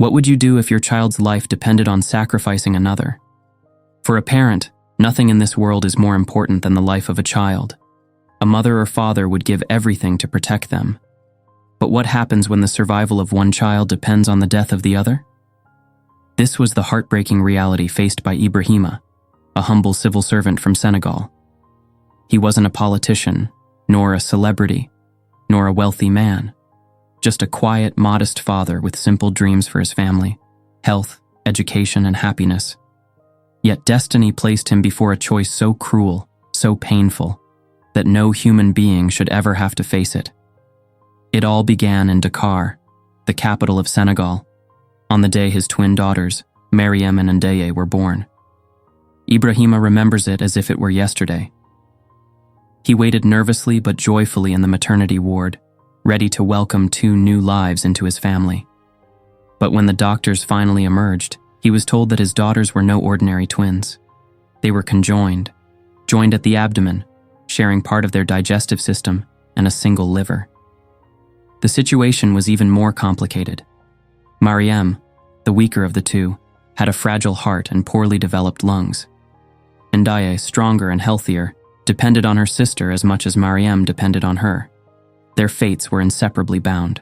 What would you do if your child's life depended on sacrificing another? For a parent, nothing in this world is more important than the life of a child. A mother or father would give everything to protect them. But what happens when the survival of one child depends on the death of the other? This was the heartbreaking reality faced by Ibrahima, a humble civil servant from Senegal. He wasn't a politician, nor a celebrity, nor a wealthy man. Just a quiet, modest father with simple dreams for his family, health, education, and happiness. Yet destiny placed him before a choice so cruel, so painful, that no human being should ever have to face it. It all began in Dakar, the capital of Senegal, on the day his twin daughters, Mariam and Ndeye, were born. Ibrahima remembers it as if it were yesterday. He waited nervously but joyfully in the maternity ward, ready to welcome 2 new lives into his family. But when the doctors finally emerged, he was told that his daughters were no ordinary twins. They were conjoined, joined at the abdomen, sharing part of their digestive system and a single liver. The situation was even more complicated. Mariam, the weaker of the 2, had a fragile heart and poorly developed lungs. Ndeye, stronger and healthier, depended on her sister as much as Mariam depended on her. Their fates were inseparably bound.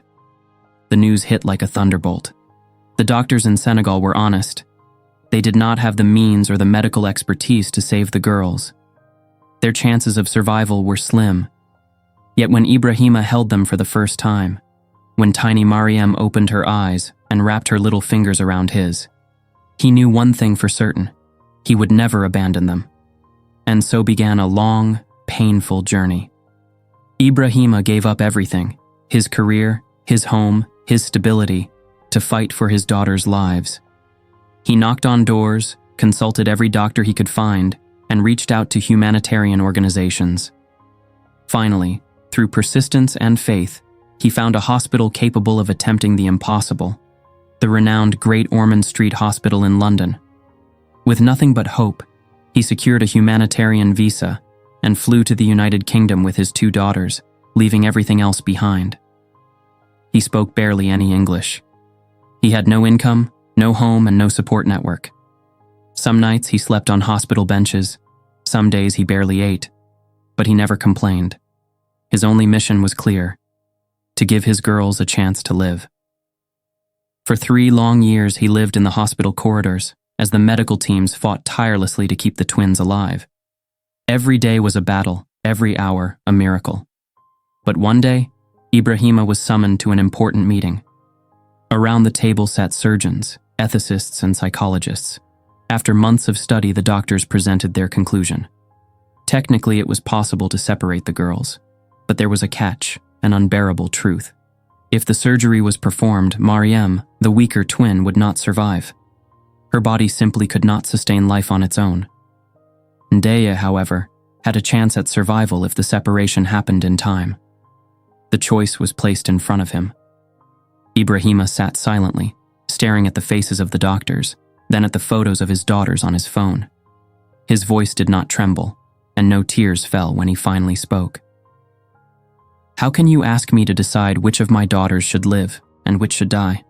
The news hit like a thunderbolt. The doctors in Senegal were honest. They did not have the means or the medical expertise to save the girls. Their chances of survival were slim. Yet when Ibrahima held them for the first time, when tiny Mariam opened her eyes and wrapped her little fingers around his, he knew one thing for certain: he would never abandon them. And so began a long, painful journey. Ibrahima gave up everything, his career, his home, his stability, to fight for his daughters' lives. He knocked on doors, consulted every doctor he could find, and reached out to humanitarian organizations. Finally, through persistence and faith, he found a hospital capable of attempting the impossible, the renowned Great Ormond Street Hospital in London. With nothing but hope, he secured a humanitarian visa and flew to the United Kingdom with his 2 daughters, leaving everything else behind. He spoke barely any English. He had no income, no home, and no support network. Some nights he slept on hospital benches, some days he barely ate, but he never complained. His only mission was clear: to give his girls a chance to live. For 3 long years he lived in the hospital corridors as the medical teams fought tirelessly to keep the twins alive. Every day was a battle, every hour a miracle. But one day, Ibrahima was summoned to an important meeting. Around the table sat surgeons, ethicists, and psychologists. After months of study, the doctors presented their conclusion. Technically, it was possible to separate the girls, but there was a catch, an unbearable truth. If the surgery was performed, Mariam, the weaker twin, would not survive. Her body simply could not sustain life on its own. Ndeye, however, had a chance at survival if the separation happened in time. The choice was placed in front of him. Ibrahima sat silently, staring at the faces of the doctors, then at the photos of his daughters on his phone. His voice did not tremble, and no tears fell when he finally spoke. "How can you ask me to decide which of my daughters should live and which should die?"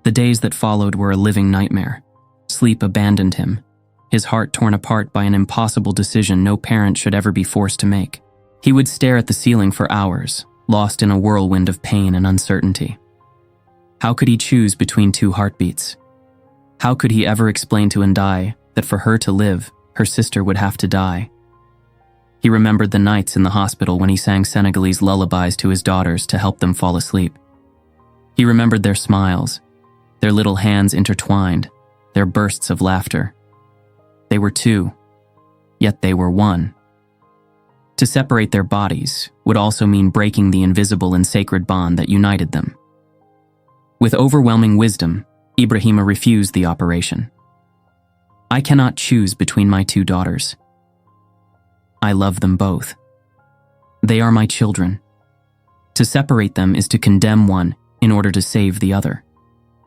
The days that followed were a living nightmare. Sleep abandoned him, his heart torn apart by an impossible decision no parent should ever be forced to make. He would stare at the ceiling for hours, lost in a whirlwind of pain and uncertainty. How could he choose between 2 heartbeats? How could he ever explain to Ndeye that for her to live, her sister would have to die? He remembered the nights in the hospital when he sang Senegalese lullabies to his daughters to help them fall asleep. He remembered their smiles, their little hands intertwined, their bursts of laughter. They were 2, yet they were 1. To separate their bodies would also mean breaking the invisible and sacred bond that united them. With overwhelming wisdom, Ibrahima refused the operation. "I cannot choose between my 2 daughters. I love them both. They are my children. To separate them is to condemn one in order to save the other.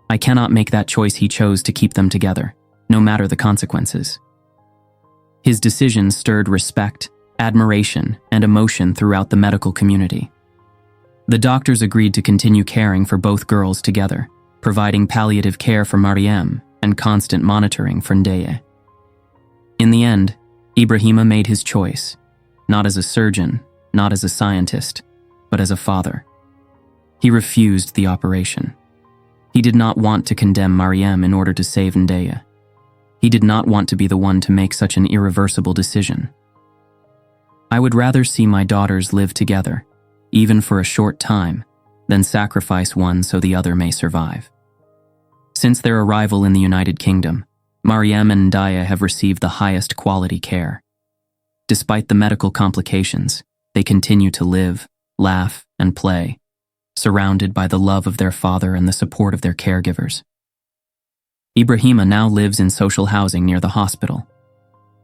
I cannot make that choice." He chose to keep them together, no matter the consequences. His decision stirred respect, admiration, and emotion throughout the medical community. The doctors agreed to continue caring for both girls together, providing palliative care for Mariam and constant monitoring for Ndeye. In the end, Ibrahima made his choice, not as a surgeon, not as a scientist, but as a father. He refused the operation. He did not want to condemn Mariam in order to save Ndeye. He did not want to be the one to make such an irreversible decision. I would rather see my daughters live together, even for a short time, than sacrifice one so the other may survive. Since their arrival in the United Kingdom, Mariam and Ndeye have received the highest quality care. Despite the medical complications, they continue to live, laugh, and play, surrounded by the love of their father and the support of their caregivers. Ibrahima now lives in social housing near the hospital.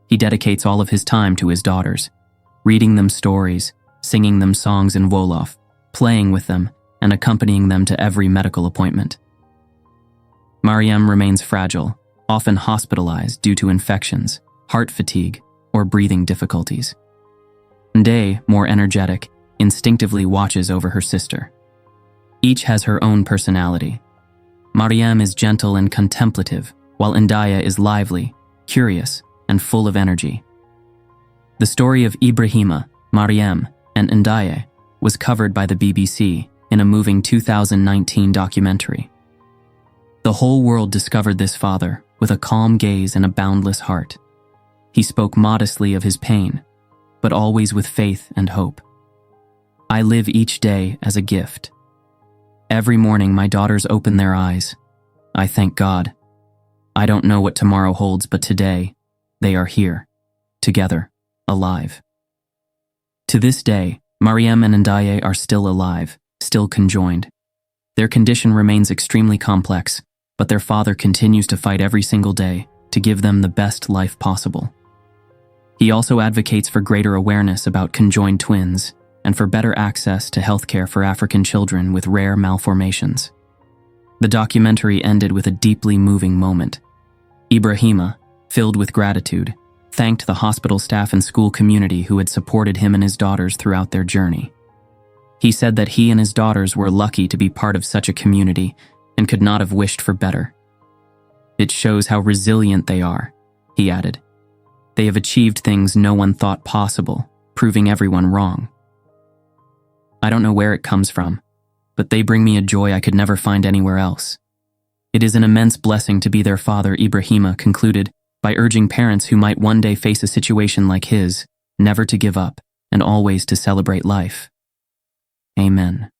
He dedicates all of his time to his daughters, reading them stories, singing them songs in Wolof, playing with them, and accompanying them to every medical appointment. Mariam remains fragile, often hospitalized due to infections, heart fatigue, or breathing difficulties. Ndeye, more energetic, instinctively watches over her sister. Each has her own personality. Mariam is gentle and contemplative, while Ndeye is lively, curious, and full of energy. The story of Ibrahima, Mariam, and Ndeye was covered by the BBC in a moving 2019 documentary. The whole world discovered this father with a calm gaze and a boundless heart. He spoke modestly of his pain, but always with faith and hope. I live each day as a gift. Every morning my daughters open their eyes. I thank God. I don't know what tomorrow holds, but today, they are here, together, alive. To this day, Mariam and Ndeye are still alive, still conjoined. Their condition remains extremely complex, but their father continues to fight every single day to give them the best life possible. He also advocates for greater awareness about conjoined twins and for better access to healthcare for African children with rare malformations. The documentary ended with a deeply moving moment. Ibrahima, filled with gratitude, thanked the hospital staff and school community who had supported him and his daughters throughout their journey. He said that he and his daughters were lucky to be part of such a community and could not have wished for better. It shows how resilient they are, he added. They have achieved things no one thought possible, proving everyone wrong. I don't know where it comes from, but they bring me a joy I could never find anywhere else. It is an immense blessing to be their father, Ibrahima concluded by urging parents who might one day face a situation like his never to give up and always to celebrate life. Amen.